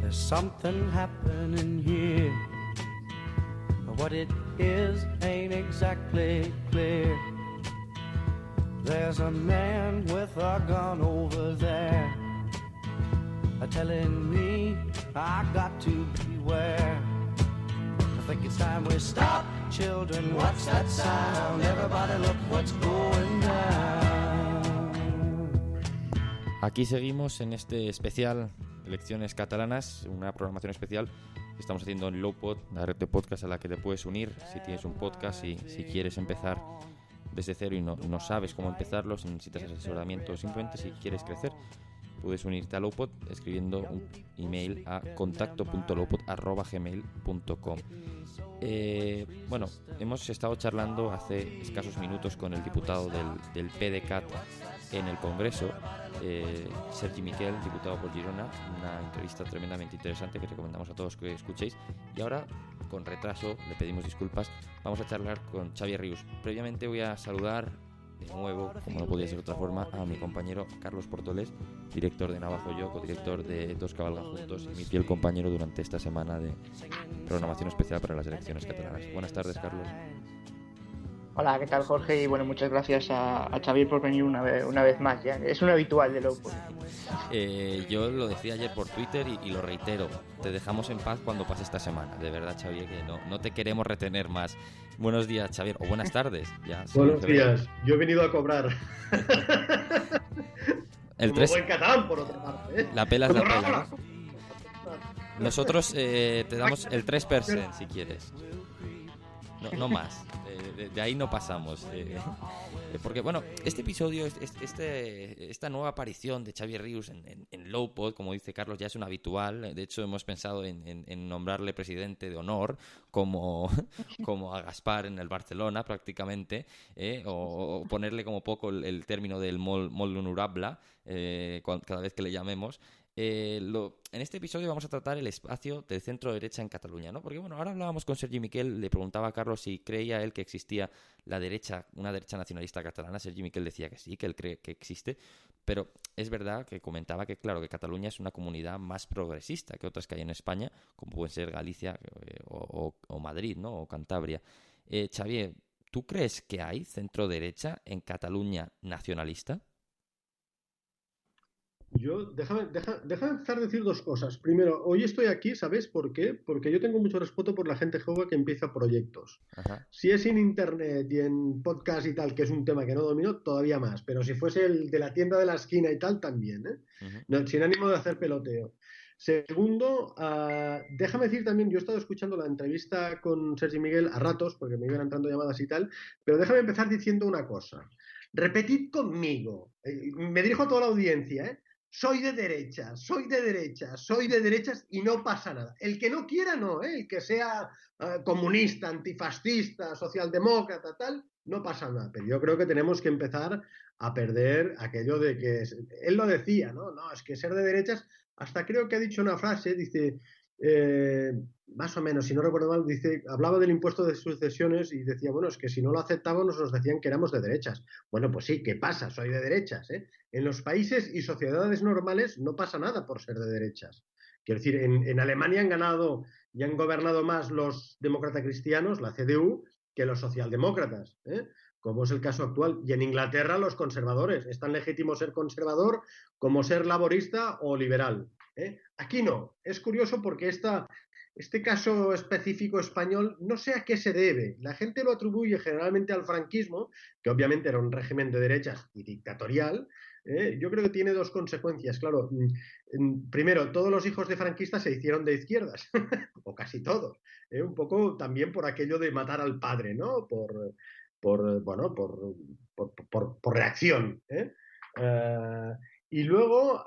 There's something happening here, but what it is ain't exactly clear. There's a man with a gun over there, telling me I got to beware. I think it's time we stop, children. What's that sound? Everybody look what's going down. Aquí seguimos en este especial Elecciones Catalanas, una programación especial que estamos haciendo en Lowpod, la red de podcast a la que te puedes unir si tienes un podcast y si quieres empezar desde cero y no sabes cómo empezarlo, si necesitas asesoramiento o simplemente si quieres crecer. Puedes unirte a Lowpod escribiendo un email a contacto.lowpod@gmail.com. Bueno, hemos estado charlando hace escasos minutos con el diputado del PDeCAT en el Congreso, Sergi Miquel, diputado por Girona, una entrevista tremendamente interesante que recomendamos a todos que escuchéis. Y ahora, con retraso, le pedimos disculpas, vamos a charlar con Xavier Rius. Previamente voy a saludar de nuevo, como no podía ser de otra forma, a mi compañero Carlos Portoles, director de Navajo Yo, codirector de Dos Cabalgan Juntos y mi fiel compañero durante esta semana de programación especial para las elecciones catalanas. Buenas tardes, Carlos. Hola, ¿qué tal, Jorge? Y bueno, muchas gracias a Xavier por venir una vez más. Ya es un habitual de Lowpod. Yo lo decía ayer por Twitter y lo reitero. Te dejamos en paz cuando pase esta semana. De verdad, Xavier, que no te queremos retener más. Buenos días, Xavier. O buenas tardes. Ya, buenos días. Yo he venido a cobrar. El Como 3... buen catalán, por otra parte. La pela es la pela, ¿no? Nosotros te damos el 3% si quieres. No más. De ahí no pasamos. Porque, bueno, este episodio, esta nueva aparición de Xavier Rius en Lowpod, como dice Carlos, ya es un habitual. De hecho, hemos pensado en nombrarle presidente de honor, como a Gaspar en el Barcelona, prácticamente, o ponerle como poco el término del molt honorable cada vez que le llamemos. En este episodio vamos a tratar el espacio del centro-derecha en Cataluña, ¿no? Porque, bueno, ahora hablábamos con Sergi Miquel, le preguntaba a Carlos si creía él que existía una derecha nacionalista catalana. Sergi Miquel decía que sí, que él cree que existe, pero es verdad que comentaba que, claro, que Cataluña es una comunidad más progresista que otras que hay en España, como pueden ser Galicia o Madrid, ¿no? O Cantabria. Xavier, ¿tú crees que hay centro-derecha en Cataluña nacionalista? Déjame empezar a decir dos cosas. Primero, hoy estoy aquí, ¿sabes por qué? Porque yo tengo mucho respeto por la gente joven que empieza proyectos. Ajá. Si es en internet y en podcast y tal, que es un tema que no domino, todavía más. Pero si fuese el de la tienda de la esquina y tal, también, ¿eh? Uh-huh. No, sin ánimo de hacer peloteo. Segundo, déjame decir también, yo he estado escuchando la entrevista con Sergi Miquel a ratos, porque me iban entrando llamadas y tal, pero déjame empezar diciendo una cosa. Repetid conmigo, me dirijo a toda la audiencia, ¿eh? Soy de derechas y no pasa nada. El que no quiera, no, ¿eh? El que sea comunista, antifascista, socialdemócrata, tal, no pasa nada. Pero yo creo que tenemos que empezar a perder aquello de que... Él lo decía, ¿no? No, es que ser de derechas, hasta creo que ha dicho una frase, dice... más o menos, si no recuerdo mal, dice, hablaba del impuesto de sucesiones y decía, bueno, es que si no lo aceptábamos nos decían que éramos de derechas. Bueno, pues sí, ¿qué pasa? Soy de derechas, ¿eh? En los países y sociedades normales no pasa nada por ser de derechas. Quiero decir, en Alemania han ganado y han gobernado más los demócratas cristianos, la CDU, que los socialdemócratas, ¿eh? Como es el caso actual. Y en Inglaterra los conservadores. Es tan legítimo ser conservador como ser laborista o liberal, ¿eh? Aquí no. Es curioso porque este caso específico español no sé a qué se debe. La gente lo atribuye generalmente al franquismo, que obviamente era un régimen de derechas y dictatorial. Yo creo que tiene dos consecuencias. Claro, primero, todos los hijos de franquistas se hicieron de izquierdas, o casi todos. Un poco también por aquello de matar al padre, ¿no? Por reacción, ¿eh? Y luego,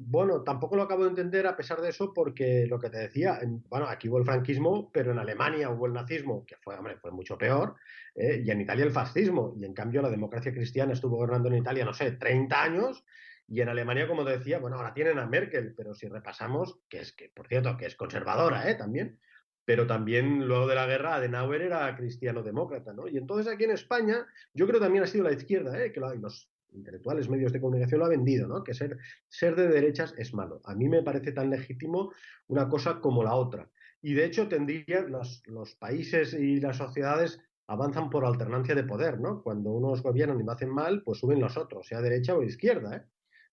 bueno, tampoco lo acabo de entender a pesar de eso, porque lo que te decía, bueno, aquí hubo el franquismo, pero en Alemania hubo el nazismo, que fue mucho peor, y en Italia el fascismo, y en cambio la democracia cristiana estuvo gobernando en Italia, no sé, 30 años, y en Alemania, como te decía, bueno, ahora tienen a Merkel, pero si repasamos, que por cierto, que es conservadora, también, pero también luego de la guerra Adenauer era cristiano-demócrata, ¿no? Y entonces aquí en España yo creo que también ha sido la izquierda, que los intelectuales, medios de comunicación lo ha vendido, ¿no? Que ser de derechas es malo. A mí me parece tan legítimo una cosa como la otra. Y de hecho los países y las sociedades avanzan por alternancia de poder, ¿no? Cuando unos gobiernan y lo hacen mal, pues suben los otros, sea derecha o izquierda, ¿eh?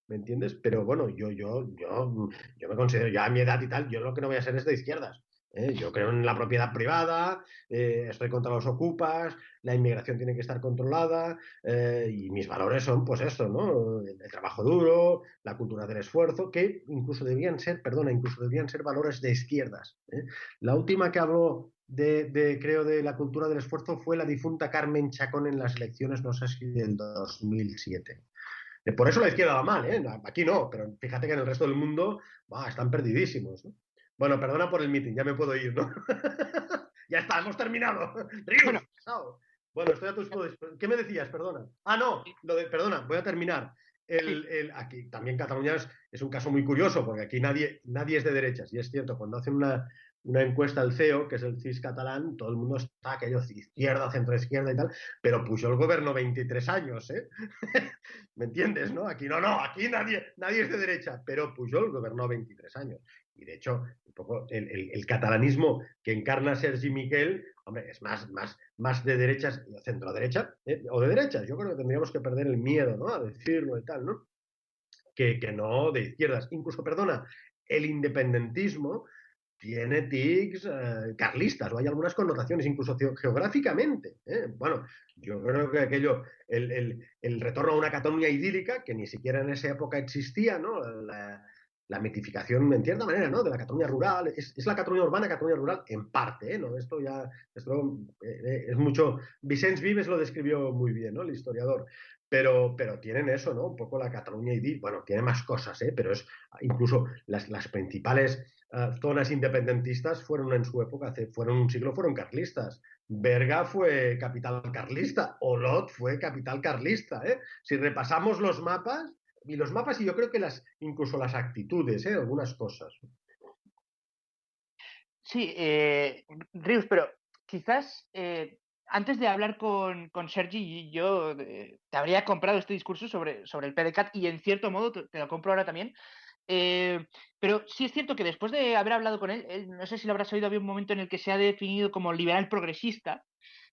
¿Me entiendes? Pero bueno, yo me considero ya a mi edad y tal, yo lo que no voy a ser es de izquierdas. Yo creo en la propiedad privada, estoy contra los ocupas, la inmigración tiene que estar controlada, y mis valores son pues esto, ¿no? El trabajo duro, la cultura del esfuerzo, que incluso incluso debían ser valores de izquierdas. La última que habló creo, de la cultura del esfuerzo fue la difunta Carmen Chacón en las elecciones, no sé si del 2007. Por eso la izquierda va mal, ¿eh? Aquí no, pero fíjate que en el resto del mundo están perdidísimos, ¿no? Bueno, perdona por el meeting, ya me puedo ir, ¿no? Ya está, hemos terminado. Bueno, Rius, chao. Bueno, estoy a tus pies. ¿Qué me decías? Perdona. Ah, no, perdona, voy a terminar. sí. Aquí también Cataluña es un caso muy curioso, porque aquí nadie es de derechas. Y es cierto, cuando hacen una encuesta al CEO, que es el CIS catalán, todo el mundo está aquello izquierda, centro izquierda y tal, pero Pujol gobernó 23 años, ¿eh? ¿Me entiendes, no? Aquí no, aquí nadie es de derecha, pero Pujol gobernó 23 años. Y de hecho, un poco el catalanismo que encarna Sergi Miquel, hombre, es más de derechas, centro-derecha, o de derechas. Yo creo que tendríamos que perder el miedo, ¿no? A decirlo y tal, ¿no? Que no de izquierdas. Incluso, perdona, el independentismo tiene tics carlistas, o hay algunas connotaciones, incluso geográficamente. Bueno, yo creo que el retorno a una Cataluña idílica, que ni siquiera en esa época existía, ¿no? La mitificación, en cierta manera, ¿no? De la Cataluña rural, es la Cataluña urbana, Cataluña rural, en parte, ¿no? Esto es mucho. Vicens Vives lo describió muy bien, ¿no? El historiador. Pero tienen eso, ¿no? Un poco la Cataluña idílica, bueno, tiene más cosas, pero es incluso las principales zonas independentistas fueron en su época, fueron un siglo, fueron carlistas. Berga fue capital carlista, Olot fue capital carlista. Si repasamos los mapas y yo creo que incluso las actitudes, algunas cosas. Sí, Rius, pero quizás antes de hablar con Sergi, yo te habría comprado este discurso sobre el PDCAT y en cierto modo te lo compro ahora también. Pero sí es cierto que después de haber hablado con él, no sé si lo habrás oído, había un momento en el que se ha definido como liberal progresista.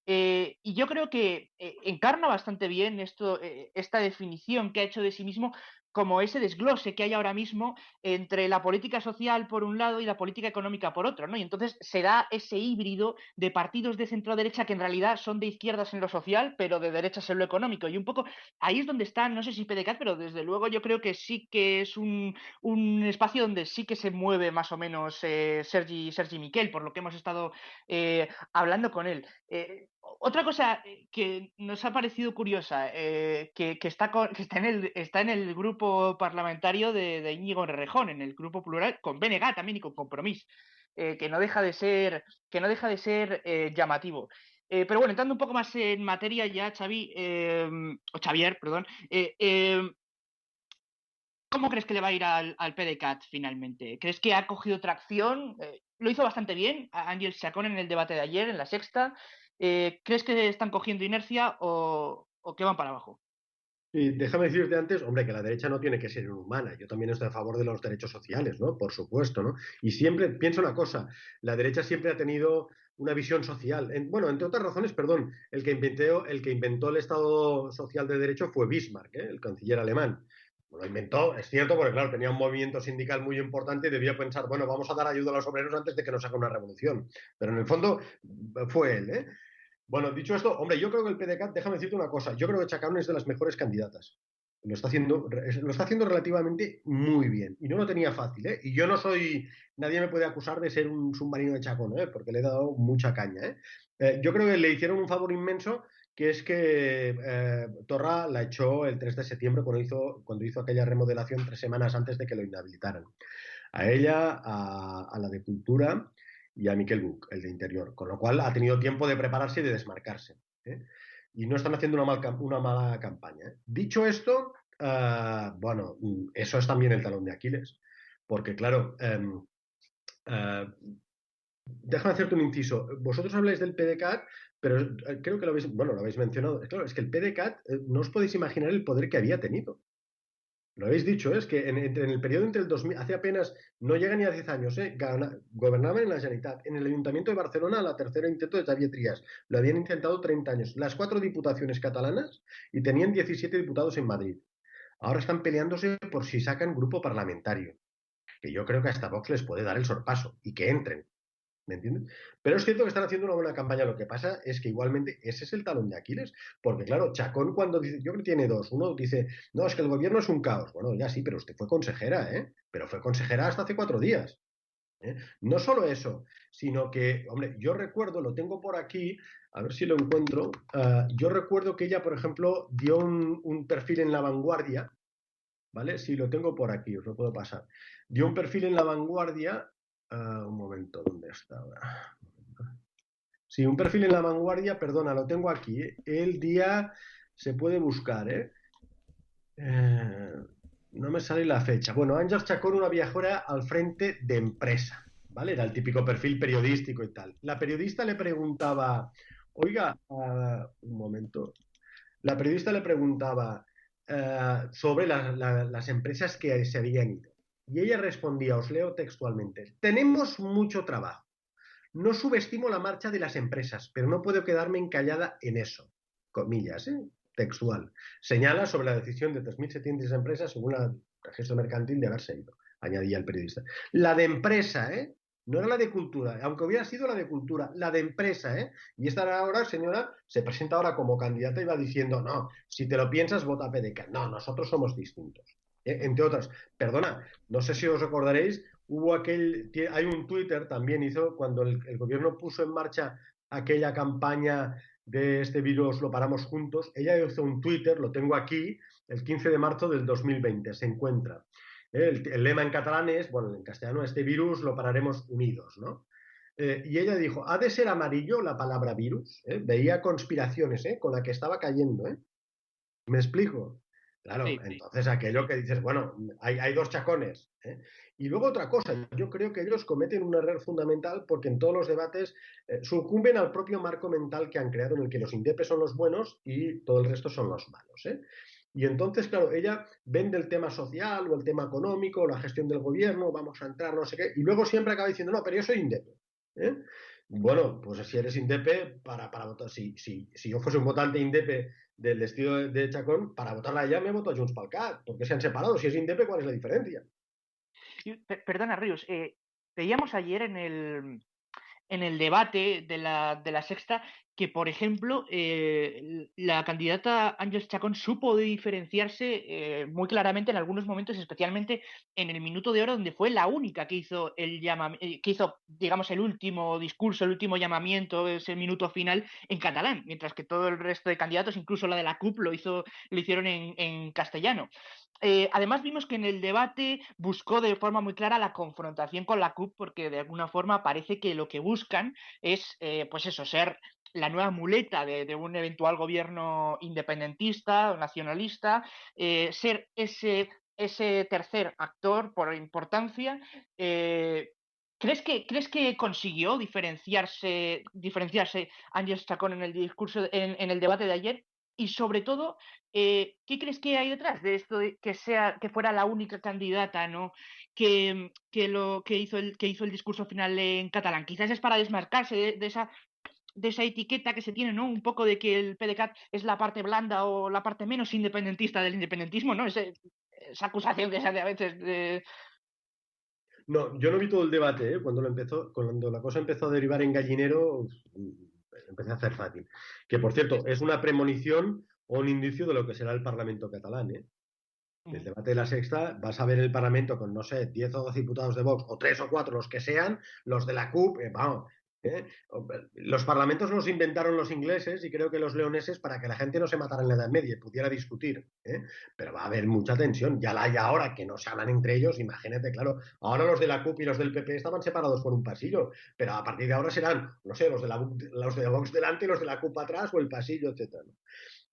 Y yo creo que encarna bastante bien esta definición que ha hecho de sí mismo como ese desglose que hay ahora mismo entre la política social por un lado y la política económica por otro, ¿no? Y entonces se da ese híbrido de partidos de centro derecha que en realidad son de izquierdas en lo social, pero de derechas en lo económico. Y un poco ahí es donde está, no sé si PDCAT, pero desde luego yo creo que sí que es un espacio donde sí que se mueve más o menos Sergi Miquel, por lo que hemos estado hablando con él. Otra cosa que nos ha parecido curiosa, que está en el grupo parlamentario de Íñigo Errejón, en el grupo plural, con BNG también y con Compromís, que no deja de ser llamativo. Pero bueno, entrando un poco más en materia ya, o Xavier, perdón, ¿cómo crees que le va a ir al PDCAT finalmente? ¿Crees que ha cogido tracción? Lo hizo bastante bien Ángel Chacón en el debate de ayer, en la sexta. ¿Crees que están cogiendo inercia o que van para abajo? Y déjame decirte antes, hombre, que la derecha no tiene que ser inhumana. Yo también estoy a favor de los derechos sociales, ¿no? Por supuesto, ¿no? Y siempre pienso una cosa, la derecha siempre ha tenido una visión social. Bueno, entre otras razones, perdón, el que inventó el Estado social de derecho fue Bismarck, el canciller alemán. Lo inventó, es cierto, porque claro, tenía un movimiento sindical muy importante y debía pensar, bueno, vamos a dar ayuda a los obreros antes de que nos haga una revolución. Pero en el fondo fue él, ¿eh? Bueno, dicho esto, hombre, yo creo que el PDCAT, déjame decirte una cosa, yo creo que Chacón es de las mejores candidatas. Lo está haciendo relativamente muy bien. Y no lo tenía fácil, ¿eh? Y yo no soy, nadie me puede acusar de ser un submarino de Chacón, ¿eh? Porque le he dado mucha caña, ¿eh? Yo creo que le hicieron un favor inmenso, que es que Torra la echó el 3 de septiembre cuando hizo aquella remodelación 3 semanas antes de que lo inhabilitaran. A ella, a la de Cultura y a Miquel Buch, el de Interior, con lo cual ha tenido tiempo de prepararse y de desmarcarse. Y no están haciendo una mala campaña. Dicho esto, bueno, eso es también el talón de Aquiles, porque claro, déjame hacerte un inciso. Vosotros habláis del PDCAT, pero creo que lo habéis mencionado. Claro, es que el PDCAT, no os podéis imaginar el poder que había tenido. Lo habéis dicho, es que en el periodo entre el 2000, hace apenas, no llega ni a 10 años, gobernaban en la Generalitat. En el Ayuntamiento de Barcelona, la tercera intento de Xavier Trias. Lo habían intentado 30 años. Las 4 diputaciones catalanas y tenían 17 diputados en Madrid. Ahora están peleándose por si sacan grupo parlamentario, que yo creo que hasta Vox les puede dar el sorpaso y que entren. ¿Me entiendes? Pero es cierto que están haciendo una buena campaña. Lo que pasa es que igualmente ese es el talón de Aquiles. Porque claro, Chacón cuando dice, yo creo que tiene dos. Uno dice, no, es que el gobierno es un caos. Bueno, ya sí, pero usted fue consejera, ¿eh? Pero fue consejera hasta hace 4 días. ¿Eh? No solo eso, sino que, hombre, yo recuerdo, lo tengo por aquí, a ver si lo encuentro. Yo recuerdo que ella, por ejemplo, dio un perfil en La Vanguardia, ¿vale? Sí, lo tengo por aquí, os lo puedo pasar. Dio un perfil en La Vanguardia. Un momento, ¿dónde estaba? Sí, un perfil en La Vanguardia, perdona, lo tengo aquí. El día se puede buscar, ¿eh? No me sale la fecha. Bueno, Ángels Chacón, una viajera al frente de empresa, ¿vale? Era el típico perfil periodístico y tal. La periodista le preguntaba, oiga, un momento. La periodista le preguntaba sobre las empresas que se habían ido. Y ella respondía, os leo textualmente, tenemos mucho trabajo. No subestimo la marcha de las empresas, pero no puedo quedarme encallada en eso. Comillas, ¿eh? Textual. Señala sobre la decisión de 3.700 empresas según el registro mercantil de haberse ido, añadía el periodista. La de empresa, ¿eh? No era la de cultura, aunque hubiera sido la de cultura, la de empresa, ¿eh? Y esta ahora, señora, se presenta ahora como candidata y va diciendo, no, si te lo piensas, vota PDK. No, nosotros somos distintos. Entre otras, perdona, no sé si os acordaréis, hay un Twitter también hizo, cuando el gobierno puso en marcha aquella campaña de este virus lo paramos juntos, ella hizo un Twitter, lo tengo aquí, el 15 de marzo del 2020, se encuentra. El lema en catalán es, bueno, en castellano, este virus lo pararemos unidos, ¿no? Y ella dijo, ¿ha de ser amarillo la palabra virus? Veía conspiraciones, con la que estaba cayendo, ¿eh? ¿Me explico? Claro, Sí, entonces aquello que dices, bueno, hay dos chacones. ¿Eh? Y luego otra cosa, yo creo que ellos cometen un error fundamental porque en todos los debates sucumben al propio marco mental que han creado en el que los indepes son los buenos y todo el resto son los malos. ¿Eh? Y entonces, claro, ella vende el tema social o el tema económico, o la gestión del gobierno, vamos a entrar, no sé qué, y luego siempre acaba diciendo, no, pero yo soy indepe. ¿Eh? Bueno, pues si eres indepe, para votar, si yo fuese un votante indepe del estilo de Chacón, para votarla a ella me voto a Junts pel Cat, porque se han separado. Si es indepe, ¿cuál es la diferencia? Perdona, Ríos, veíamos ayer en el debate de la sexta que, por ejemplo, la candidata Ángeles Chacón supo diferenciarse muy claramente en algunos momentos, especialmente en el minuto de oro, donde fue la única que hizo que hizo, digamos, el último discurso, el último llamamiento, ese minuto final en catalán, mientras que todo el resto de candidatos, incluso la de la CUP, lo hicieron en castellano. Además vimos que en el debate buscó de forma muy clara la confrontación con la CUP porque de alguna forma parece que lo que buscan es, pues eso, ser la nueva muleta de un eventual gobierno independentista o nacionalista, ser ese tercer actor por importancia. ¿Crees que consiguió diferenciarse Ángeles Chacón en el discurso, en el debate de ayer? Y sobre todo, ¿qué crees que hay detrás de esto de que fuera la única candidata, ¿no? Que hizo el discurso final en catalán? Quizás es para desmarcarse de esa etiqueta que se tiene, ¿no? Un poco de que el PDeCAT es la parte blanda o la parte menos independentista del independentismo, ¿no? Esa acusación que se hace a veces de... No, yo no vi todo el debate, ¿eh? Cuando la cosa empezó a derivar en gallinero, empecé a hacer fácil. Que, por cierto, es una premonición o un indicio de lo que será el Parlamento catalán, ¿eh? El debate de la sexta, vas a ver el Parlamento con, no sé, 10 o 12 diputados de Vox, o 3 o 4, los que sean, los de la CUP, vamos. Los parlamentos los inventaron los ingleses y creo que los leoneses para que la gente no se matara en la Edad Media y pudiera discutir. Pero va a haber mucha tensión. Ya la hay ahora que no se hablan entre ellos, imagínate, claro. Ahora los de la CUP y los del PP estaban separados por un pasillo, pero a partir de ahora serán, no sé, los de Vox delante y los de la CUP atrás o el pasillo, etcétera.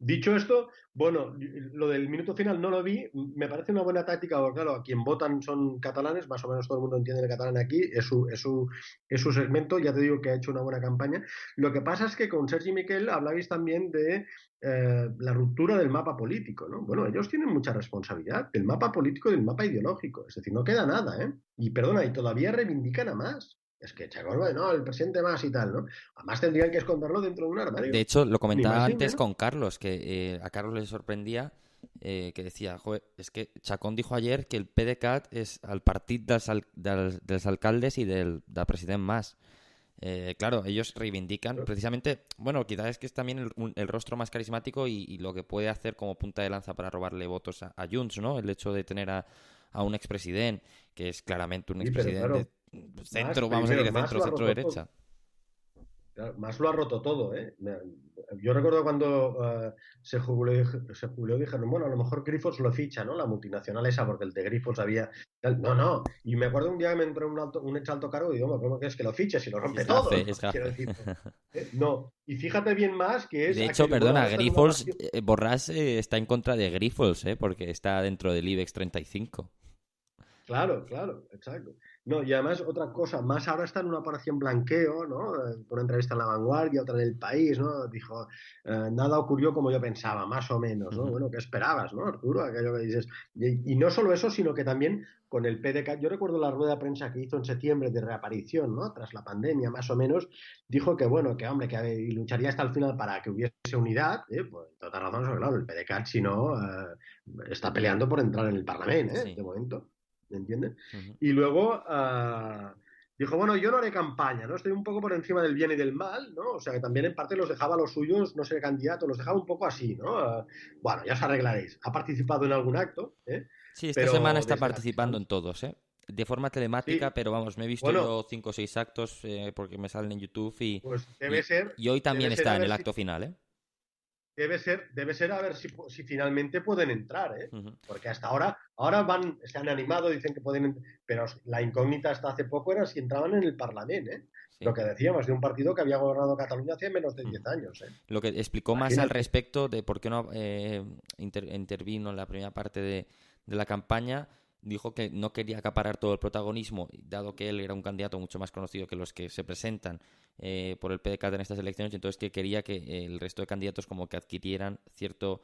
Dicho esto, bueno, lo del minuto final no lo vi, me parece una buena táctica, porque claro, a quien votan son catalanes, más o menos todo el mundo entiende el catalán aquí, es su segmento, ya te digo que ha hecho una buena campaña. Lo que pasa es que con Sergi Miquel hablabais también de la ruptura del mapa político, ¿no? Bueno, ellos tienen mucha responsabilidad del mapa político y del mapa ideológico, es decir, no queda nada, ¿eh? Y perdona, y todavía reivindican a más. Es que, chacón, no, el presidente más y tal, ¿no? Además tendrían que esconderlo dentro de un De armario. hecho, lo Ni comentaba más ni antes menos. con Carlos, que a Carlos le sorprendía que decía, joder, es que Chacón dijo ayer que el PDeCAT es al partit dels alcaldes y del president Mas. Claro, ellos reivindican precisamente, bueno, quizás es que es también el rostro más carismático y lo que puede hacer como punta de lanza para robarle votos a Junts, ¿no? El hecho de tener a un expresidente, que es claramente un Sí, pero expresidente claro, de más, centro, vamos a decir, primero, de más centro, lo ha roto todo. centro-derecha. Claro, más lo ha roto todo, ¿eh? Yo recuerdo cuando se jubiló, dijeron, bueno, a lo mejor Grifols lo ficha, ¿no? La multinacional esa, porque el de Grifols había... No, no. Y me acuerdo un día que me entró un ex alto cargo y digo, ¿cómo que es que lo fiche si lo Sí, rompe es todo? gafe, ¿No? es Quiero gafe. decir, no. Y fíjate bien más que es De hecho, aquello, bueno, perdona, ahora está en una Grifols, fracción. Borràs está en contra de Grifols, porque está dentro del IBEX 35. Claro, claro, exacto. No, y además otra cosa, más ahora está en una operación blanqueo, ¿no? Una entrevista en La Vanguardia, otra en El País, ¿no? Dijo, nada ocurrió como yo pensaba, más o menos, ¿no? Ujú. Bueno, ¿qué esperabas, no, Arturo? Aquello que dices. Y no solo eso, sino que también con el PDK, yo recuerdo la rueda de prensa que hizo en septiembre de reaparición, ¿no? Tras la pandemia, más o menos, dijo que, bueno, que hombre, y lucharía hasta el final para que hubiese unidad, pues toda razón, claro, el PDK, si no, está peleando por entrar en el Parlamento, Sí. de momento. ¿Me entiendes? Ujú. Y luego dijo, bueno, yo no haré campaña, ¿no? Estoy un poco por encima del bien y del mal, ¿no? O sea, que también en parte los dejaba a los suyos no ser candidato, los dejaba un poco así, ¿no? Bueno, ya os arreglaréis. Ha participado en algún acto, ¿eh? Sí, esta semana Pero está desde la participando distancia. en todos, ¿eh? De forma telemática, Sí, pero vamos, me he visto bueno, yo 5 o 6 actos porque me salen en YouTube pues y, y hoy debe también ser está a en ver el si acto final, ¿eh? debe ser a ver si finalmente pueden entrar, ¿eh? Ujú. Porque hasta ahora se han animado, dicen que pueden, pero la incógnita hasta hace poco era si entraban en el Parlamento, ¿eh? Lo Sí. que decíamos, de un partido que había gobernado Cataluña hace menos de Ujú. 10 años, ¿eh? Lo que explicó más al Imagínate. respecto de por qué no intervino en la primera parte de la campaña, dijo que no quería acaparar todo el protagonismo, dado que él era un candidato mucho más conocido que los que se presentan por el PDeCAT en estas elecciones, entonces que quería que el resto de candidatos como que adquirieran cierto,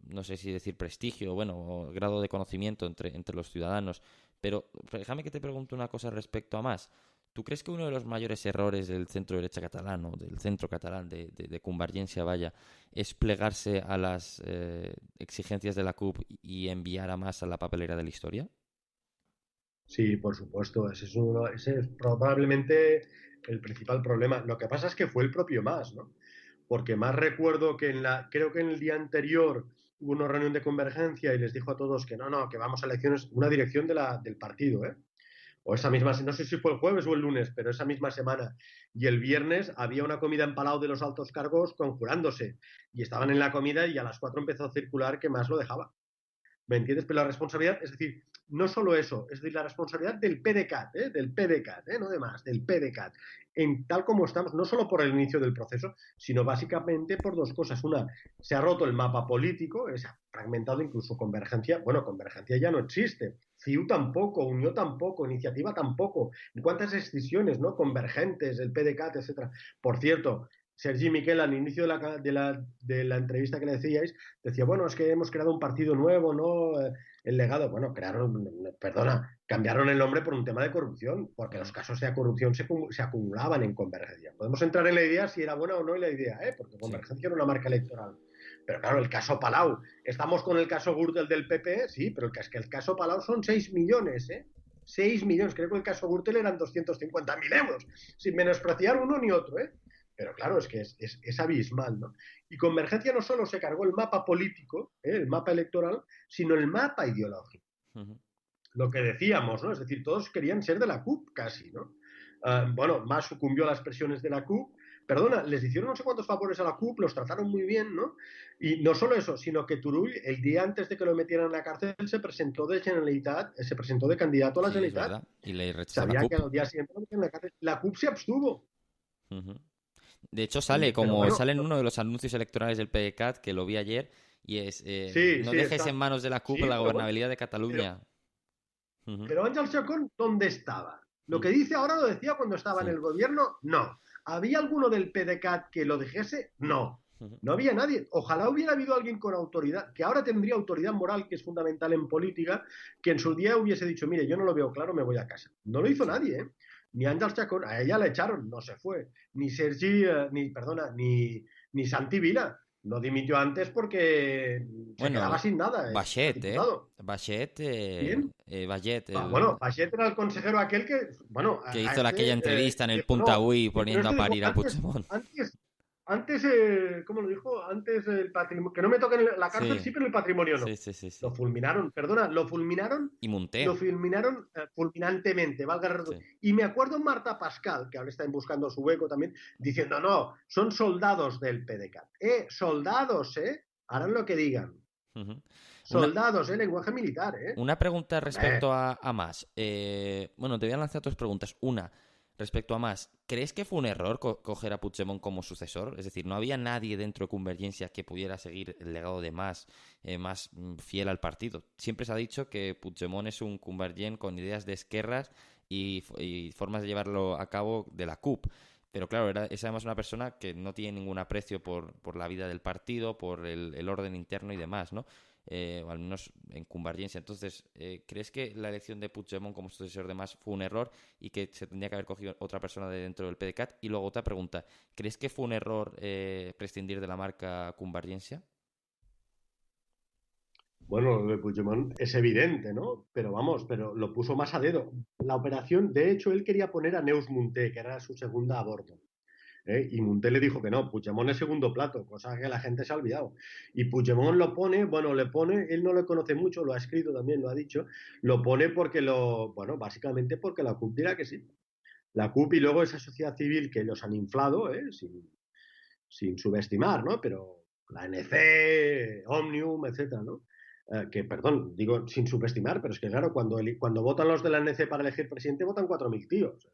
no sé si decir prestigio, bueno, o grado de conocimiento entre los ciudadanos. Pero déjame que te pregunte una cosa respecto a más. ¿Tú crees que uno de los mayores errores del centro derecha catalán o del centro catalán de Convergencia, vaya, es plegarse a las exigencias de la CUP y enviar a más a la papelera de la historia? Sí, por supuesto, ese es probablemente el principal problema. Lo que pasa es que fue el propio Mas, ¿no? Porque más recuerdo que creo que en el día anterior hubo una reunión de convergencia y les dijo a todos que no, que vamos a elecciones, una dirección del partido, ¿eh? O esa misma, no sé si fue el jueves o el lunes, pero esa misma semana. Y el viernes había una comida en Palau de los altos cargos conjurándose. Y estaban en la comida y a las 4 empezó a circular que más lo dejaba. ¿Me entiendes? Pero la responsabilidad, es decir, no solo eso, es decir, la responsabilidad del PDeCAT, del PDeCAT, no de más, del PDeCAT, en tal como estamos, no solo por el inicio del proceso, sino básicamente por dos cosas. Una, se ha roto el mapa político, se ha fragmentado incluso Convergencia. Bueno, Convergencia ya no existe. CIU tampoco, Unió tampoco, Iniciativa tampoco. ¿Cuántas excisiones, no? Convergentes, el PDeCAT, etcétera. Por cierto, Sergi Miquel, al inicio de la entrevista que le decíais, decía, bueno, es que hemos creado un partido nuevo, ¿no? El legado, bueno, cambiaron el nombre por un tema de corrupción, porque los casos de corrupción se acumulaban en Convergencia. Podemos entrar en la idea si era buena o no la idea, porque Sí. Convergencia era una marca electoral. Pero claro, el caso Palau, estamos con el caso Gürtel del PP, sí, pero es que el caso Palau son 6 millones, 6 millones, creo que el caso Gürtel eran 250.000 euros, sin menospreciar uno ni otro, Pero claro, es que es abismal, ¿no? Y Convergencia no solo se cargó el mapa político, el mapa electoral, sino el mapa ideológico. Ujú. Lo que decíamos, ¿no? Es decir, todos querían ser de la CUP casi, ¿no? Bueno, más sucumbió a las presiones de la CUP. Perdona, les hicieron no sé cuántos favores a la CUP, los trataron muy bien, ¿no? Y no solo eso, sino que Turull, el día antes de que lo metieran en la cárcel, se presentó de candidato a la Sí, es Generalitat. verdad. Y le rechazó la Sabía que CUP. al día siguiente en la cárcel. La CUP se abstuvo. Ujú. De hecho, sale Pero como bueno, sale en uno de los anuncios electorales del PDeCAT, que lo vi ayer, y es sí, no sí, dejes está. en manos de la CUP Sí, la pero bueno, gobernabilidad de pero, Cataluña. Ujú, pero Ángel Chacón, ¿dónde estaba? Lo ujú, que dice ahora lo decía cuando estaba en sí. el gobierno, no. ¿Había alguno del PDeCAT que lo dijese? No. Ujú, No había nadie. Ojalá hubiera habido alguien con autoridad, que ahora tendría autoridad moral, que es fundamental en política, que en su día hubiese dicho, mire, yo no lo veo claro, me voy a casa. No lo hizo sí. nadie, ¿eh? Ni Ángel Chacón, a ella la echaron, no se fue. Ni Sergi, ni Santi Vila. No dimitió antes porque se quedaba Bueno, sin nada, era Bachet, ¿eh? diputado. Bachet, ¿Quién? Bachet, Bueno, Pachet era el consejero aquel que, bueno, que a hizo aquella este entrevista en el dijo, no, Puntaúi sí, pero poniendo a este dijo, parir a Puigdemont. ¿cómo lo dijo? Antes el patrimonio, que no me toquen la cárcel, Sí, sí, pero el patrimonio no. sí, sí, sí, Lo sí. fulminaron, perdona, Y lo Munté, fulminaron fulminantemente, valga la sí. redundancia. Y me acuerdo Marta Pascal, que ahora está buscando su hueco también, diciendo, no, son soldados del PDeCAT. Soldados, harán lo que digan. Ujú. Una, Soldados, lenguaje militar, Una pregunta Hombre, respecto a Mas. Bueno, te voy a lanzar dos preguntas. Una, respecto a Mas, ¿crees que fue un error coger a Puigdemont como sucesor? Es decir, ¿no había nadie dentro de Convergencia que pudiera seguir el legado de Mas, más fiel al partido? Siempre se ha dicho que Puigdemont es un Convergent con ideas de esquerras y formas de llevarlo a cabo de la CUP. Pero claro, es además una persona que no tiene ningún aprecio por la vida del partido, por el orden interno y demás, ¿no? O al menos en Convergencia. Entonces, ¿crees que la elección de Puigdemont como sucesor de Mas fue un error y que se tendría que haber cogido otra persona de dentro del PDeCAT? Y luego otra pregunta, ¿crees que fue un error prescindir de la marca Convergencia? bueno, lo de Puigdemont es evidente, ¿no? Pero vamos, pero lo puso más a dedo. La operación, de hecho, él quería poner a Neus Munté, que era su segunda a bordo. Y Munté le dijo que no, Puigdemont es segundo plato, cosa que la gente se ha olvidado. Y Puigdemont lo pone, bueno, le pone, él no lo conoce mucho, lo ha escrito también, lo ha dicho, lo pone porque bueno, básicamente porque la CUP dirá que sí. La CUP y luego esa sociedad civil que ellos han inflado, sin subestimar, ¿no? Pero la NC, Omnium, etcétera, ¿no? Que, perdón, digo sin subestimar, pero es que, claro, cuando votan los de la NC para elegir presidente, votan 4.000 tíos.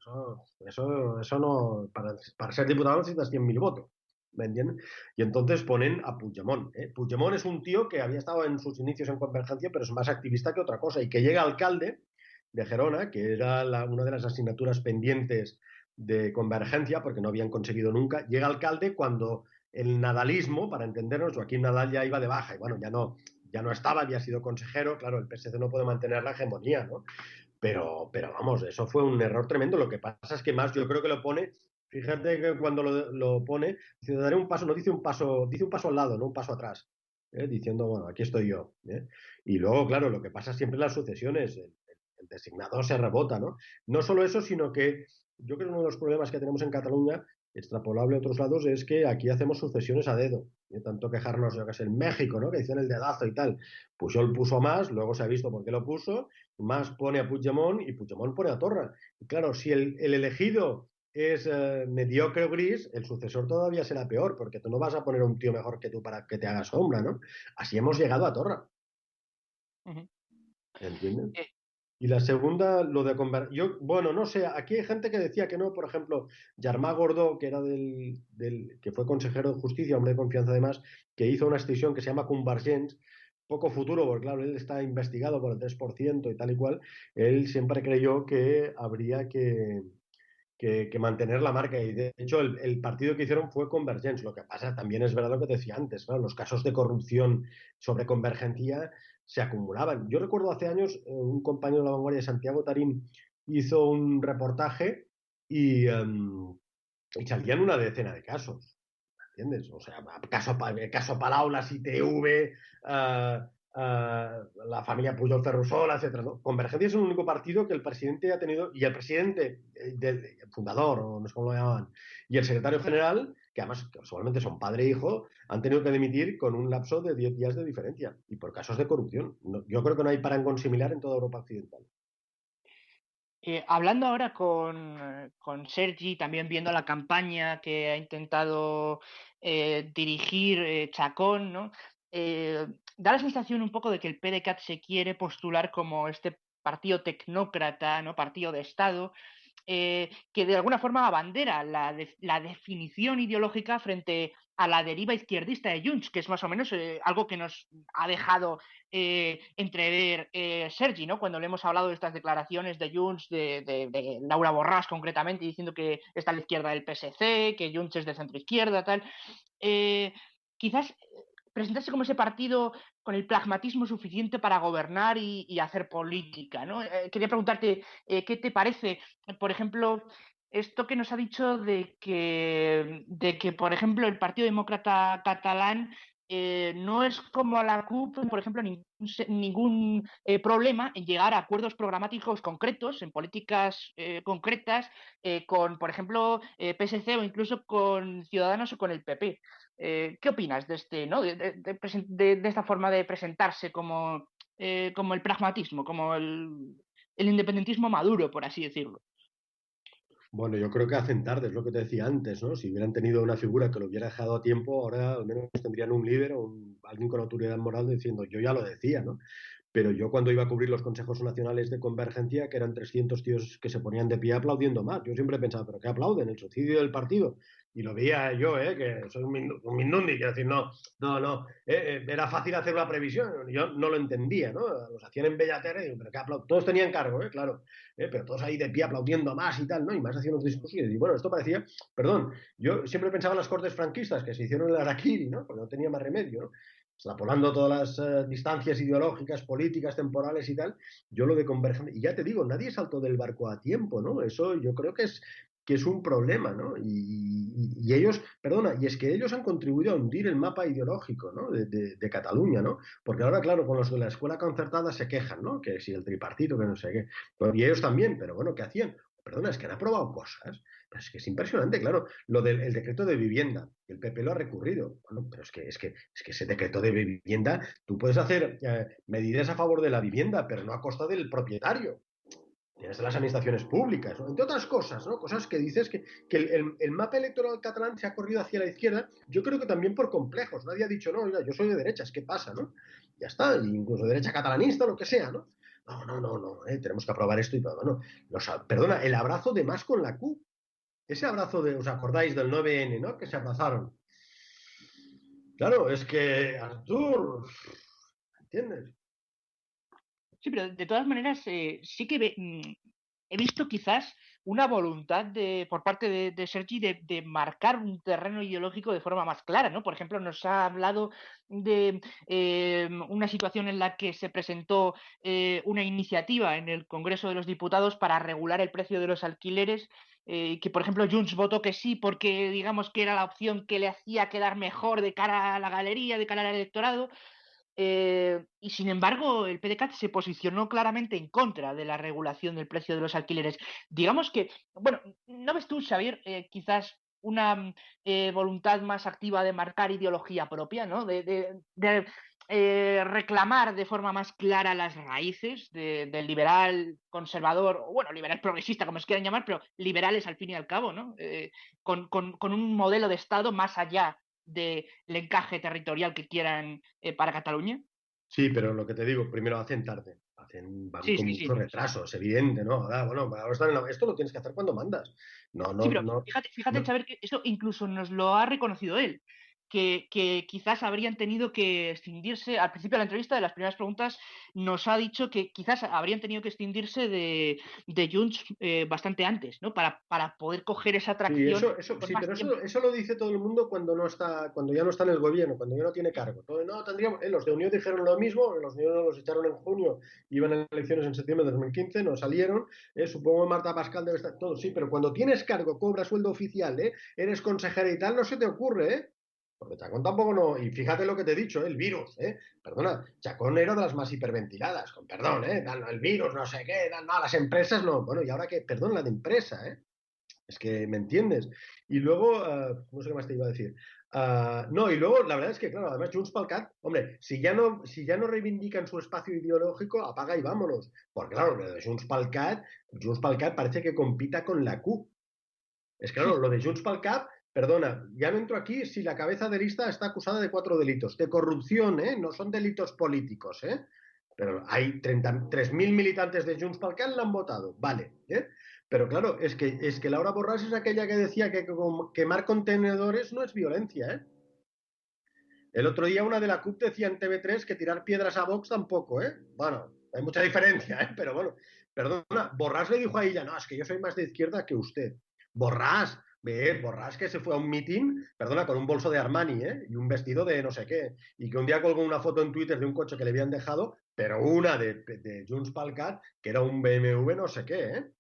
Eso no. Para ser diputado necesitas 100.000 votos. ¿Me entienden? Y entonces ponen a Puigdemont. Puigdemont es un tío que había estado en sus inicios en Convergencia, pero es más activista que otra cosa. Y que llega alcalde de Gerona, que era una de las asignaturas pendientes de Convergencia, porque no habían conseguido nunca. Llega alcalde cuando el nadalismo, para entendernos, Joaquín Nadal ya iba de baja y bueno, ya no estaba, había sido consejero, claro, el PSC no puede mantener la hegemonía, ¿no? Pero vamos, eso fue un error tremendo. Lo que pasa es que más yo creo que lo pone, fíjate que cuando lo pone, dice, daré un paso, no dice un paso al lado, no un paso atrás. Diciendo, bueno, aquí estoy yo. Y luego, claro, lo que pasa siempre en las sucesiones, el designado se rebota, ¿no? No solo eso, sino que yo creo que uno de los problemas que tenemos en Cataluña, extrapolable a otros lados, es que aquí hacemos sucesiones a dedo. Tanto quejarnos, yo que sé, en México, ¿no? Que hicieron el dedazo y tal. Pues yo lo puso más, luego se ha visto por qué lo puso, más pone a Puigdemont y Puigdemont pone a Torra. Y claro, si el elegido es mediocre o gris, el sucesor todavía será peor, porque tú no vas a poner a un tío mejor que tú para que te haga sombra, ¿no? Así hemos llegado a Torra, Ujú. ¿entiendes? Eh, Y la segunda, lo de yo, bueno, no sé, aquí hay gente que decía que no, por ejemplo, Yarmá Gordó, que era que fue consejero de justicia, hombre de confianza además, que hizo una extensión que se llama Convergents, poco futuro, porque claro, él está investigado por el 3% y tal y cual, él siempre creyó que habría que mantener la marca. Y de hecho, el partido que hicieron fue Convergence. Lo que pasa también es verdad lo que te decía antes, ¿no? Los casos de corrupción sobre Convergencia se acumulaban. Yo recuerdo hace años, un compañero de la Vanguardia, Santiago Tarín, hizo un reportaje y salían una decena de casos. ¿Entiendes? O sea, caso Palau, las ITV, la familia Pujol Ferrusola, etcétera, ¿no? Convergencia es el único partido que el presidente ha tenido, y el presidente, el fundador, o no sé cómo lo llamaban, y el secretario general, que además casualmente son padre e hijo, han tenido que dimitir con un lapso de 10 días de diferencia, y por casos de corrupción. Yo creo que no hay parangón similar en toda Europa occidental. Hablando ahora con Sergi, también viendo la campaña que ha intentado dirigir Chacón, ¿no? Da la sensación un poco de que el PDeCAT se quiere postular como este partido tecnócrata, ¿no? Partido de Estado. que de alguna forma abandera la definición ideológica frente a la deriva izquierdista de Junts, que es más o menos algo que nos ha dejado entrever Sergi, ¿no? Cuando le hemos hablado de estas declaraciones de Junts, de Laura Borràs concretamente, diciendo que está a la izquierda del PSC, que Junts es de centro izquierda, tal. Quizás presentarse como ese partido con el pragmatismo suficiente para gobernar y hacer política, ¿no? Quería preguntarte, ¿qué te parece, por ejemplo, esto que nos ha dicho de que, por ejemplo, el Partido Demócrata Catalán no es como la CUP, por ejemplo, ningún problema en llegar a acuerdos programáticos concretos, en políticas concretas, con, por ejemplo, PSC o incluso con Ciudadanos o con el PP? ¿Qué opinas de este, ¿no? De esta forma de presentarse como el pragmatismo, como el independentismo maduro, por así decirlo? Bueno, yo creo que hacen tarde, es lo que te decía antes, ¿no? Si hubieran tenido una figura que lo hubiera dejado a tiempo, ahora al menos tendrían un líder o alguien con autoridad moral diciendo, yo ya lo decía, ¿no? Pero yo cuando iba a cubrir los consejos nacionales de convergencia, que eran 300 tíos que se ponían de pie aplaudiendo más, yo siempre pensaba, ¿pero qué aplauden? ¿El suicidio del partido? Y lo veía yo, que soy un mindundi, quiero decir, no, era fácil hacer una previsión, yo no lo entendía, ¿no? Los hacían en Bellaterra y digo, ¿pero qué aplauden? Todos tenían cargo, claro, pero todos ahí de pie aplaudiendo más y tal, ¿no? Y más haciendo un discurso y bueno, esto parecía, perdón, yo siempre pensaba en las cortes franquistas que se hicieron en el Araquiri, ¿no? Porque no tenía más remedio, ¿no? Extrapolando todas las distancias ideológicas, políticas, temporales y tal, yo lo de convergencia, y ya te digo, nadie saltó del barco a tiempo, ¿no? Eso yo creo que es un problema, ¿no? Y ellos, perdona, y es que ellos han contribuido a hundir el mapa ideológico, ¿no? De Cataluña, ¿no? Porque ahora, claro, con los de la escuela concertada se quejan, ¿no? Que si el tripartito, que no sé qué. Y ellos también, pero bueno, ¿qué hacían? Perdona, es que han aprobado cosas. Pero es que es impresionante, claro. Lo del el decreto de vivienda, el PP lo ha recurrido. Bueno, pero es que ese decreto de vivienda, tú puedes hacer medidas a favor de la vivienda, pero no a costa del propietario. Tienes las administraciones públicas, ¿no? Entre otras cosas, ¿no? Cosas que dices que el mapa electoral catalán se ha corrido hacia la izquierda, yo creo que también por complejos. Nadie ha dicho, no, oiga, yo soy de derechas, ¿qué pasa, no? Ya está, incluso derecha catalanista, lo que sea, ¿no? No, tenemos que aprobar esto y todo, ¿no? Perdona, el abrazo de más con la Q. Ese abrazo de, ¿os acordáis del 9N, ¿no? Que se abrazaron. Claro, es que, Artur, ¿entiendes? Sí, pero de todas maneras, sí que he visto quizás una voluntad por parte de Sergi de marcar un terreno ideológico de forma más clara, ¿no? Por ejemplo, nos ha hablado de una situación en la que se presentó una iniciativa en el Congreso de los Diputados para regular el precio de los alquileres, que por ejemplo Junts votó que sí porque digamos que era la opción que le hacía quedar mejor de cara a la galería, de cara al electorado. Y sin embargo, el PDeCAT se posicionó claramente en contra de la regulación del precio de los alquileres. Digamos que, bueno, ¿no ves tú, Xavier, quizás una voluntad más activa de marcar ideología propia, ¿no? Reclamar de forma más clara las raíces del liberal conservador, o bueno, liberal progresista, como se quieran llamar, pero liberales al fin y al cabo, ¿no? Con un modelo de Estado más allá del encaje territorial que quieran para Cataluña? Sí, pero lo que te digo, primero hacen tarde, van Sí, con sí, mucho sí. retraso, es evidente, ¿no? Ahora, bueno, ahora esto lo tienes que hacer cuando mandas. Sí, pero No, fíjate, no. Xavier, que eso incluso nos lo ha reconocido él, que quizás habrían tenido que escindirse, al principio de la entrevista, de las primeras preguntas, nos ha dicho que quizás habrían tenido que escindirse de Junts bastante antes, ¿no? Para poder coger esa Sí, atracción con sí, más pero tiempo. eso lo dice todo el mundo cuando no está, cuando ya no está en el gobierno, cuando ya no tiene cargo. No, tendríamos, los de Unión dijeron lo mismo, los de Unión los echaron en junio, iban a elecciones en septiembre de 2015, no salieron, supongo Marta Pascal debe estar, todo, sí, pero cuando tienes cargo, cobras sueldo oficial, eres consejera y tal, no se te ocurre, Porque Chacón tampoco no. Y fíjate lo que te he dicho, el virus, Perdona, Chacón era de las más hiperventiladas, con perdón, el virus, no sé qué, no, las empresas no. Bueno, y ahora que, perdón, la de empresa, Es que, ¿me entiendes? Y luego, no sé qué más te iba a decir. No, y luego, la verdad es que, claro, además, Junts pel Cat, hombre, si ya no reivindican su espacio ideológico, apaga y vámonos. Porque, claro, lo de Junts pel Cat parece que compita con la CUP. Es claro, lo de Junts pel Cat, perdona, ya no entro aquí si la cabeza de lista está acusada de 4 delitos. De corrupción, No son delitos políticos, Pero hay 33.000 militantes de Junts pel Cat la han votado, vale, Pero claro, es que Laura Borràs es aquella que decía que quemar contenedores no es violencia, ¿eh? El otro día una de la CUP decía en TV3 que tirar piedras a Vox tampoco, ¿eh? Bueno, hay mucha diferencia, ¿eh? Pero bueno, perdona, Borràs le dijo a ella, no, es que yo soy más de izquierda que usted. Borràs, Borràs que se fue a un mitin, perdona, con un bolso de Armani, ¿eh? Y un vestido de no sé qué. Y que un día colgó una foto en Twitter de un coche que le habían dejado, pero una de Junts pel Cat, que era un BMW no sé qué, ¿eh?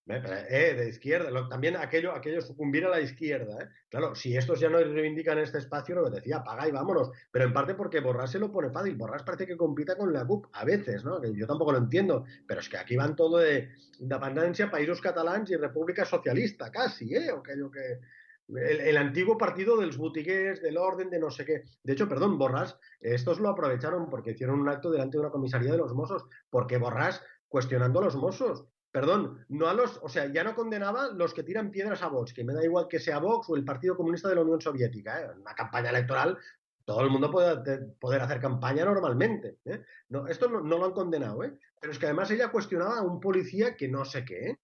De izquierda, también aquello sucumbir a la izquierda, ¿eh? Claro, si estos ya no reivindican este espacio, lo que decía, apaga y vámonos, pero en parte porque Borràs se lo pone fácil, Borràs parece que compita con la CUP, a veces, ¿no? Que yo tampoco lo entiendo, pero es que aquí van todo de independencia, països catalans y república socialista, casi, ¿eh? O aquello que... El antiguo partido de los botiguers, del orden, de no sé qué. De hecho, perdón, Borràs, estos lo aprovecharon porque hicieron un acto delante de una comisaría de los Mossos, porque Borràs cuestionando a los Mossos. Perdón, no a los, o sea, ya no condenaba los que tiran piedras a Vox, que me da igual que sea Vox o el Partido Comunista de la Unión Soviética, ¿eh? En una campaña electoral todo el mundo puede poder hacer campaña normalmente, ¿eh? No, esto no lo han condenado, ¿eh? Pero es que además ella cuestionaba a un policía que no sé qué, ¿eh?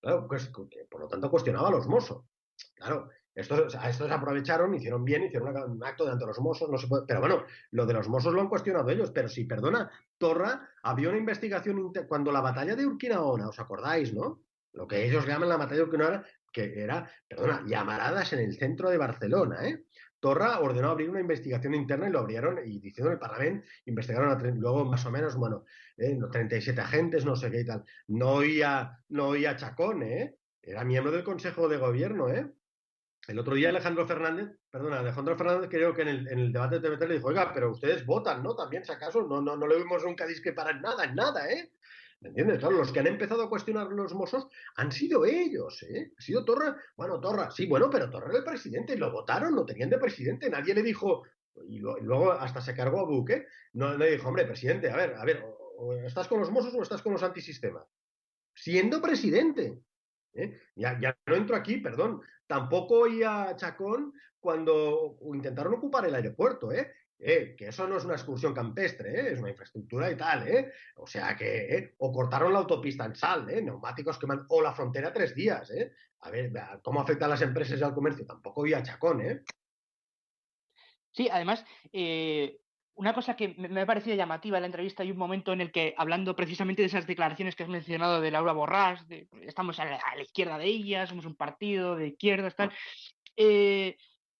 Claro, pues, que por lo tanto cuestionaba a los Mossos. Claro, estos aprovecharon, hicieron bien, hicieron un acto delante de los Mossos, no se puede, pero bueno, lo de los Mossos lo han cuestionado ellos, pero sí, perdona, Torra, había una investigación cuando la batalla de Urquinaona, ¿os acordáis, no? Lo que ellos llaman la batalla de Urquinaona, que era, perdona, llamaradas en el centro de Barcelona, ¿eh? Torra ordenó abrir una investigación interna y lo abrieron y diciendo en el Parlamento, investigaron luego más o menos, bueno, 37 agentes, no sé qué y tal. No oía Chacón, ¿eh? Era miembro del Consejo de Gobierno, ¿eh? El otro día Alejandro Fernández creo que en el debate de TVT le dijo, oiga, pero ustedes votan, ¿no? También, si acaso, no le vimos nunca discrepar en nada, ¿eh? ¿Me entiendes? Claro, los que han empezado a cuestionar los Mossos han sido ellos, ¿eh? Ha sido Torra. Bueno, Torra, sí, bueno, pero Torra era el presidente, lo votaron, lo tenían de presidente, nadie le dijo, y luego hasta se cargó a Buque, no le dijo, hombre, presidente, a ver, o estás con los Mossos o estás con los antisistemas. Siendo presidente. Ya no entro aquí, perdón. Tampoco oía a Chacón cuando intentaron ocupar el aeropuerto, ¿eh? Que eso no es una excursión campestre, ¿eh? Es una infraestructura y tal, ¿eh? O sea que, o cortaron la autopista en Sal, ¿eh? Neumáticos queman, o la frontera 3 días, ¿eh? A ver, ¿cómo afecta a las empresas y al comercio? Tampoco oía a Chacón, ¿eh? Sí, además, una cosa que me ha parecido llamativa en la entrevista, hay un momento en el que, hablando precisamente de esas declaraciones que has mencionado de Laura Borràs, de estamos a la izquierda de ella, somos un partido de izquierdas, tal,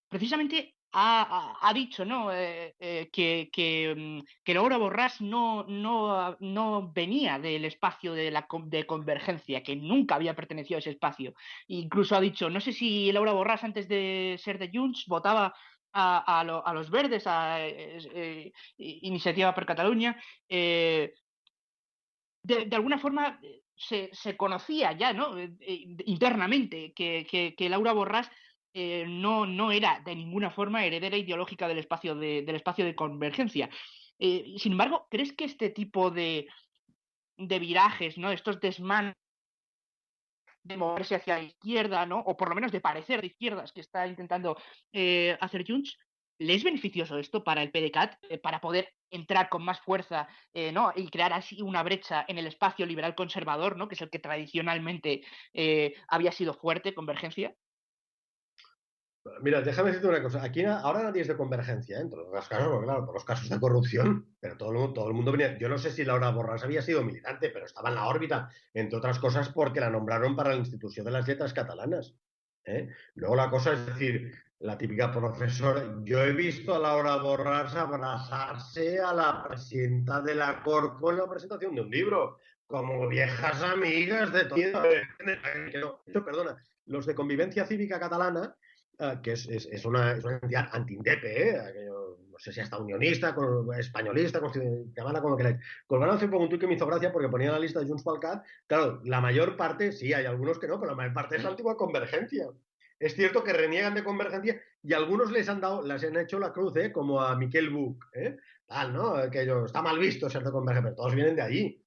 precisamente ha dicho, ¿no? Que Laura Borràs no venía del espacio de convergencia, que nunca había pertenecido a ese espacio. Incluso ha dicho, no sé si Laura Borràs antes de ser de Junts votaba a los verdes, a Iniciativa per Catalunya. De alguna forma se conocía ya, ¿no? Internamente que Laura Borràs no era de ninguna forma heredera ideológica del espacio de convergencia. Sin embargo, ¿crees que este tipo de virajes, ¿no? Estos desmanes de moverse hacia la izquierda, ¿no? O por lo menos de parecer de izquierdas que está intentando hacer Junts, ¿le es beneficioso esto para el PDeCAT, para poder entrar con más fuerza, ¿no? Y crear así una brecha en el espacio liberal conservador, ¿no? Que es el que tradicionalmente había sido fuerte, Convergencia? Mira, déjame decirte una cosa. Aquí ahora nadie es de convergencia, ¿eh? En todos los casos, porque, claro, por los casos de corrupción, pero todo el mundo venía. Yo no sé si Laura Borràs había sido militante, pero estaba en la órbita, entre otras cosas porque la nombraron para la Institución de las Letras Catalanas, ¿eh? Luego la cosa es decir, la típica profesora. Yo he visto a Laura Borràs abrazarse a la presidenta de la Corpo en la presentación de un libro, como viejas amigas de todo. Perdona, los de Convivencia Cívica Catalana que es una entidad anti-INDEP, no sé si hasta unionista, españolista, llamarla como queráis. Colgaron hace poco un tuit que me hizo gracia porque ponía la lista de Junts pel Cat. Claro, la mayor parte, sí, hay algunos que no, pero la mayor parte es la antigua convergencia. Es cierto que reniegan de convergencia y algunos les han hecho la cruz, como a Miquel Buch, tal, ¿no? Que está mal visto ser de convergencia, pero todos vienen de allí,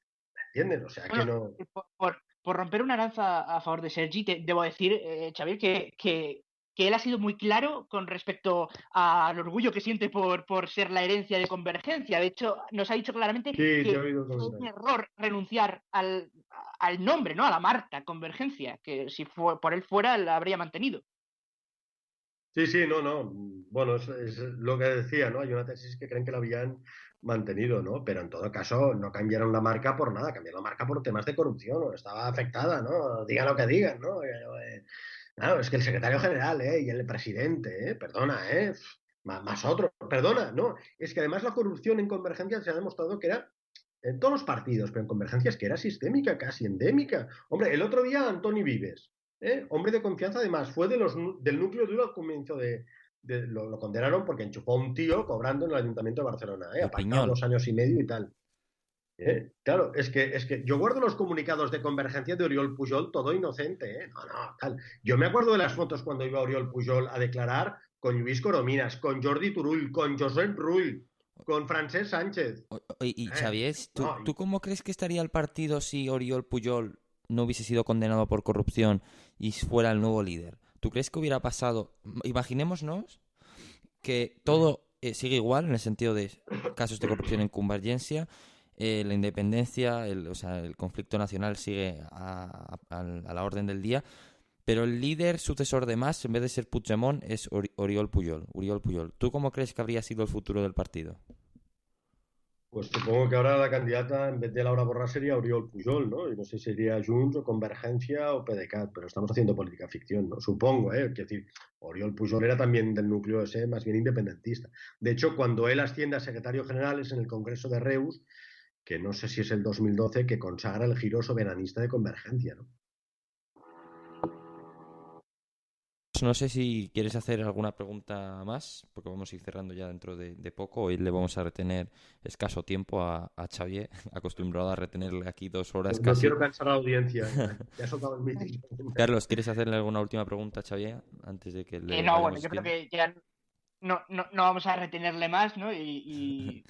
¿entiendes? O sea, Bueno, que no... por romper una lanza a favor de Sergi, debo decir, Xavier, que él ha sido muy claro con respecto al orgullo que siente por ser la herencia de Convergencia. De hecho, nos ha dicho claramente Sí, que te he oído es un comentar. error renunciar al nombre, ¿no? A la marca Convergencia, que si por él fuera la habría mantenido. Sí, no. Bueno, es lo que decía, ¿no? Hay una tesis que creen que la habían mantenido, ¿no? Pero en todo caso no cambiaron la marca por nada, cambiaron la marca por temas de corrupción, ¿no? Estaba afectada, ¿no? Digan lo que digan, ¿no? Claro, es que el secretario general, y el presidente, perdona, más otro, perdona, ¿no? Es que además la corrupción en Convergencia se ha demostrado que era en todos los partidos, pero en Convergencia es que era sistémica, casi endémica. Hombre, el otro día Antoni Vives, hombre de confianza además, fue del núcleo duro al comienzo lo condenaron porque enchufó a un tío cobrando en el Ayuntamiento de Barcelona, El apartado Piñol. 2 años y medio y tal. Claro, es que yo guardo los comunicados de Convergencia de Oriol Pujol todo inocente, no, tal. Yo me acuerdo de las fotos cuando iba Oriol Pujol a declarar con Lluís Corominas, con Jordi Turull, con Josep Rull, con Francesc Sánchez. Y Xavier, no, ¿tú cómo crees que estaría el partido si Oriol Pujol no hubiese sido condenado por corrupción y fuera el nuevo líder? ¿Tú crees que hubiera pasado? Imaginémonos que todo sigue igual en el sentido de casos de corrupción en Convergencia, la independencia, el conflicto nacional sigue a la orden del día, pero el líder sucesor de Mas, en vez de ser Puigdemont, es Oriol Pujol. ¿Tú cómo crees que habría sido el futuro del partido? Pues supongo que ahora la candidata, en vez de Laura Borràs, sería Oriol Pujol, ¿no? Y no sé si sería Junts o Convergencia o PDeCAT, pero estamos haciendo política ficción, ¿no? Supongo, ¿eh? Quiero decir, Oriol Pujol era también del núcleo ese, más bien independentista. De hecho, cuando él asciende a secretario general es en el Congreso de Reus, que no sé si es el 2012, que consagra el giro soberanista de Convergencia, ¿no? No sé si quieres hacer alguna pregunta más, porque vamos a ir cerrando ya dentro de poco. Hoy le vamos a retener escaso tiempo a Xavier, acostumbrado a retenerle aquí 2 horas No casi. quiero cansar a la audiencia, ya ha soltado el meeting. Carlos, ¿quieres hacerle alguna última pregunta a Xavier antes de que le No, vayamos bueno, yo creo despidiendo? que ya no vamos a retenerle más, ¿no? Y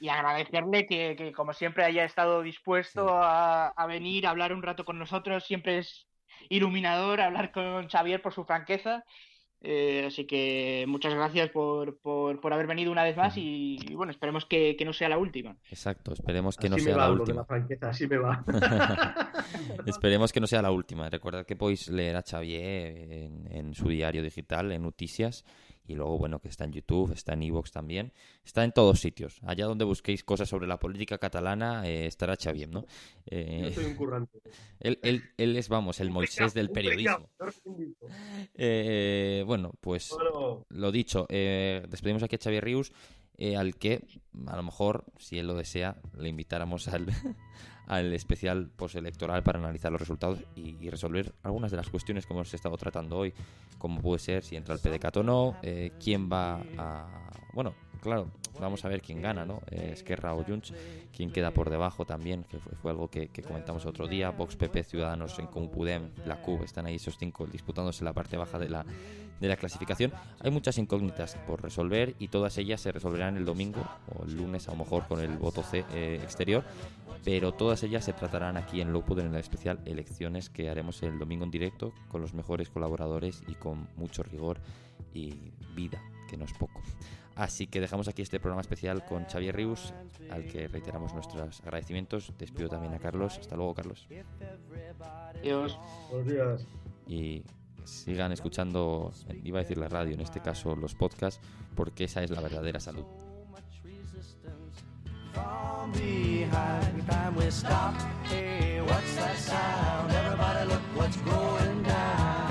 agradecerle que, como siempre, haya estado dispuesto Sí. a venir a hablar un rato con nosotros. Siempre es iluminador hablar con Xavier por su franqueza. Así que muchas gracias por haber venido una vez más y bueno, esperemos que no sea la última. Exacto, esperemos que no Así me sea la va lo de la última. franqueza, así me va. Esperemos que no sea la última. Recordad que podéis leer a Xavier en su diario digital, en Noticias, y luego, bueno, que está en YouTube, está en iVoox también. Está en todos sitios. Allá donde busquéis cosas sobre la política catalana, estará Xavier, ¿no? Yo soy un currante. Él es, vamos, el Moisés del periodismo. Bueno, pues Bueno, lo dicho, despedimos aquí a Xavier Rius, al que a lo mejor, si él lo desea, le invitáramos al especial postelectoral para analizar los resultados y resolver algunas de las cuestiones que hemos estado tratando hoy, como puede ser si entra el PDeCAT o no, quién va a... Bueno, claro, vamos a ver quién gana, ¿no? Esquerra o Junts, quién queda por debajo también, que fue algo que comentamos otro día. Vox, PP, Ciudadanos, en Comú Podem, la CUP, están ahí esos 5 disputándose la parte baja de la clasificación. Hay muchas incógnitas por resolver y todas ellas se resolverán el domingo o el lunes, a lo mejor con el voto exterior, pero todas ellas se tratarán aquí en Lowpod, en el especial Elecciones, que haremos el domingo en directo con los mejores colaboradores y con mucho rigor y vida, que no es poco. Así que dejamos aquí este programa especial con Xavier Rius, al que reiteramos nuestros agradecimientos. Despido también a Carlos. Hasta luego, Carlos. Adiós. buenos días. Y sigan escuchando, iba a decir la radio, en este caso los podcasts, porque esa es la verdadera salud. From behind, time we stop. Hey, what's that sound? Everybody look what's going down.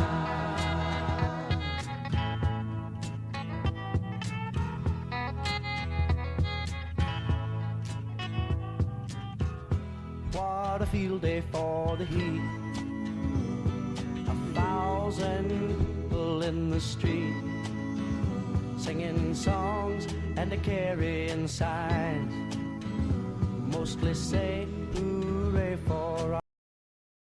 What a field day for the heat. 1,000 people in the street, singing songs and carrying signs. Mostly say hooray for